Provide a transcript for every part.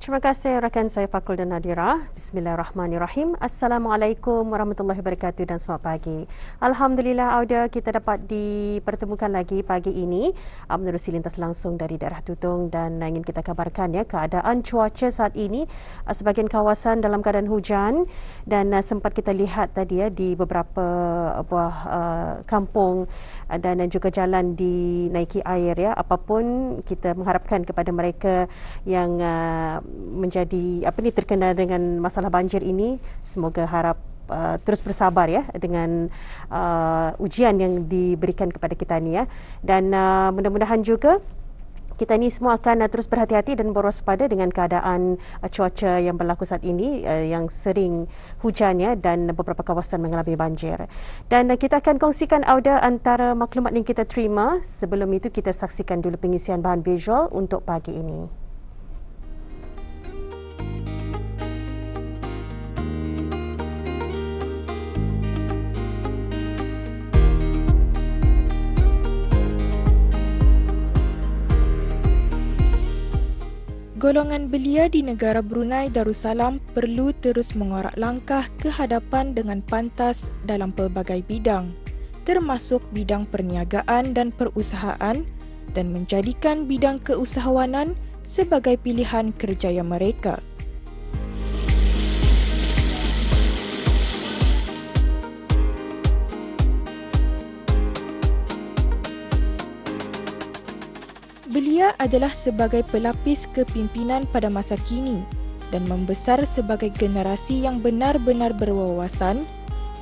Terima kasih rakan saya Fakul dan Nadira. Bismillahirrahmanirrahim. Assalamualaikum warahmatullahi wabarakatuh dan selamat pagi. Alhamdulillah Auda kita dapat dipertemukan lagi pagi ini menerusi lintas langsung dari daerah Tutong dan ingin kita kabarkan ya keadaan cuaca saat ini sebahagian kawasan dalam keadaan hujan dan sempat kita lihat tadi ya di beberapa buah kampung dan juga jalan dinaiki air ya. Apapun kita mengharapkan kepada mereka yang menjadi terkena dengan masalah banjir ini, semoga harap terus bersabar ya dengan ujian yang diberikan kepada kita ni ya, dan mudah-mudahan juga kita ni semua akan terus berhati-hati dan berwaspada dengan keadaan cuaca yang berlaku saat ini yang sering hujan ya dan beberapa kawasan mengalami banjir. Dan kita akan kongsikan Auda antara maklumat yang kita terima. Sebelum itu kita saksikan dulu pengisian bahan visual untuk pagi ini. Golongan belia di negara Brunei Darussalam perlu terus mengorak langkah ke hadapan dengan pantas dalam pelbagai bidang, termasuk bidang perniagaan dan perusahaan, dan menjadikan bidang keusahawanan sebagai pilihan kerjaya mereka. Belia adalah sebagai pelapis kepimpinan pada masa kini dan membesar sebagai generasi yang benar-benar berwawasan,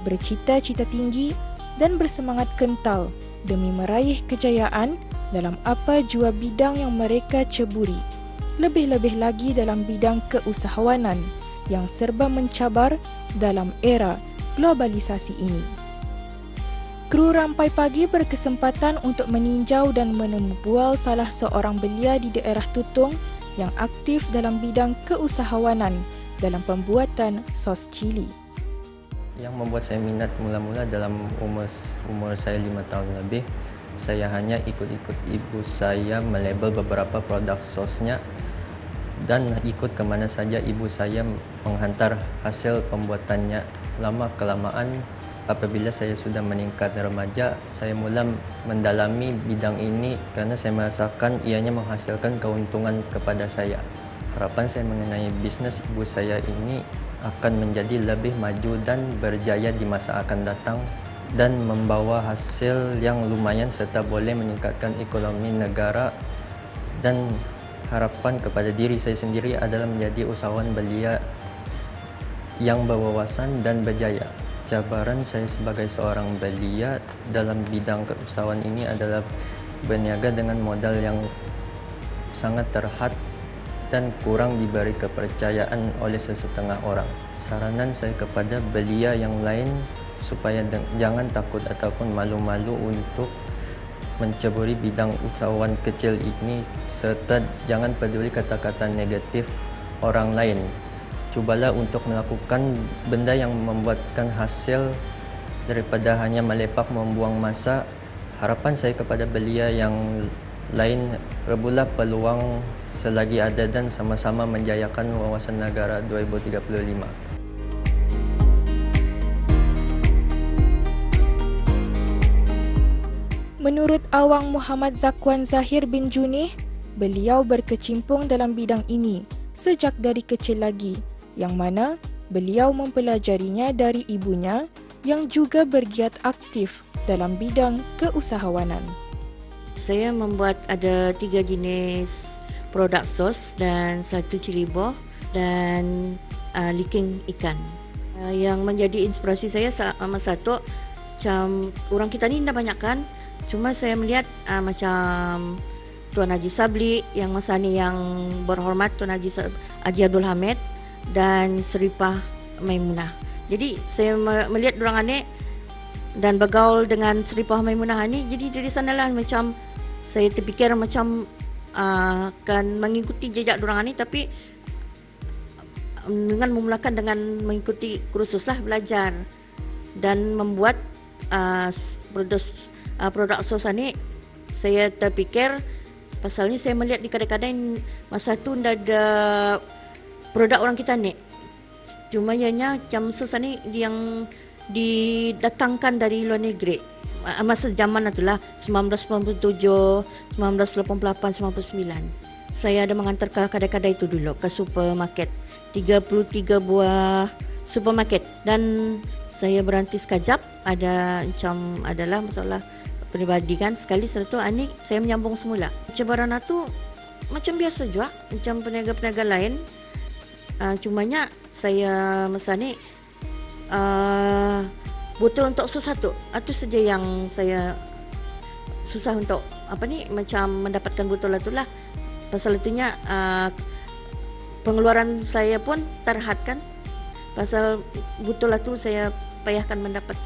bercita-cita tinggi dan bersemangat kental demi meraih kejayaan dalam apa jua bidang yang mereka ceburi. Lebih-lebih lagi dalam bidang keusahawanan yang serba mencabar dalam era globalisasi ini. Kru Rampai Pagi berkesempatan untuk meninjau dan menembual salah seorang belia di daerah Tutong yang aktif dalam bidang keusahawanan dalam pembuatan sos cili. Yang membuat saya minat mula-mula dalam umur saya 5 tahun lebih, saya hanya ikut-ikut ibu saya melabel beberapa produk sosnya dan ikut ke mana saja ibu saya menghantar hasil pembuatannya. Lama-kelamaan apabila saya sudah meningkat remaja, saya mula mendalami bidang ini kerana saya merasakan ianya menghasilkan keuntungan kepada saya. Harapan saya mengenai bisnes ibu saya ini akan menjadi lebih maju dan berjaya di masa akan datang dan membawa hasil yang lumayan serta boleh meningkatkan ekonomi negara, dan harapan kepada diri saya sendiri adalah menjadi usahawan belia yang berwawasan dan berjaya. Cabaran saya sebagai seorang belia dalam bidang keusahawan ini adalah berniaga dengan modal yang sangat terhad dan kurang diberi kepercayaan oleh sesetengah orang. Saranan saya kepada belia yang lain supaya jangan takut ataupun malu-malu untuk menceburi bidang usahawan kecil ini serta jangan peduli kata-kata negatif orang lain. Cubalah untuk melakukan benda yang membuatkan hasil daripada hanya melepak membuang masa. Harapan saya kepada belia yang lain, rebulah peluang selagi ada dan sama-sama menjayakan wawasan negara 2035. Menurut Awang Muhammad Zakwan Zahir bin Junih, beliau berkecimpung dalam bidang ini sejak dari kecil lagi, yang mana beliau mempelajarinya dari ibunya yang juga bergiat aktif dalam bidang keusahawanan. Saya membuat ada 3 jenis produk sos dan 1 cili boh dan liking ikan. Yang menjadi inspirasi saya sama satu, macam orang kita ni dah banyak kan, cuma saya melihat macam Tuan Haji Sabli yang masa ni yang berhormat Tuan Haji Abdul Hamid dan Seripah Maimunah. Jadi saya melihat dorang ni dan bergaul dengan Seripah Maimunah ni, jadi dari sanalah macam saya terfikir macam akan mengikuti jejak dorang ni, tapi dengan memulakan dengan mengikuti kursus lah, belajar dan membuat produk sos ni. Saya terfikir pasalnya saya melihat di kadang-kadang masa tu dah ada produk orang kita naik. Cuma ianya macam susah ni yang didatangkan dari luar negeri. Masa zaman itulah 1997, 1988, 1999. Saya ada mengantar ke kedai-kedai itu dulu ke supermarket. 33 buah supermarket dan saya berhenti sekejap, ada macam adalah masalah peribadi kan. Sekali setelah tu Anik saya menyambung semula. Cabaran itu macam biasa juga, macam peniaga-peniaga lain. Cumanya saya masa ni botol untuk sos satu. Itu saja yang saya susah untuk macam mendapatkan botol itulah. Pasal itunya pengeluaran saya pun terhad kan. Pasal botol itu saya payahkan mendapat.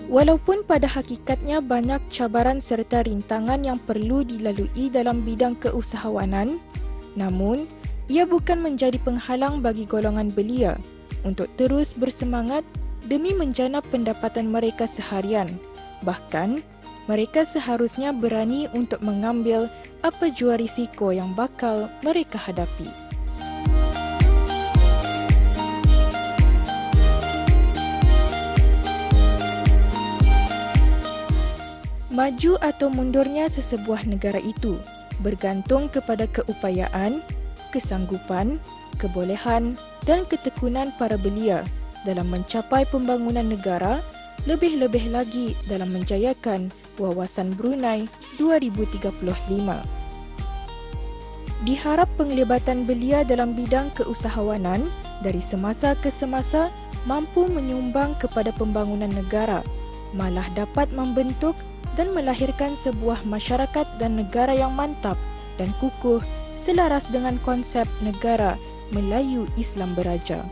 Walaupun pada hakikatnya banyak cabaran serta rintangan yang perlu dilalui dalam bidang keusahawanan, namun ia bukan menjadi penghalang bagi golongan belia untuk terus bersemangat demi menjana pendapatan mereka seharian. Bahkan, mereka seharusnya berani untuk mengambil apa jua risiko yang bakal mereka hadapi. Maju atau mundurnya sesebuah negara itu bergantung kepada keupayaan, kesanggupan, kebolehan dan ketekunan para belia dalam mencapai pembangunan negara, lebih-lebih lagi dalam menjayakan Wawasan Brunei 2035. Diharap penglibatan belia dalam bidang keusahawanan dari semasa ke semasa mampu menyumbang kepada pembangunan negara, malah dapat membentuk dan melahirkan sebuah masyarakat dan negara yang mantap dan kukuh selaras dengan konsep negara Melayu Islam Beraja.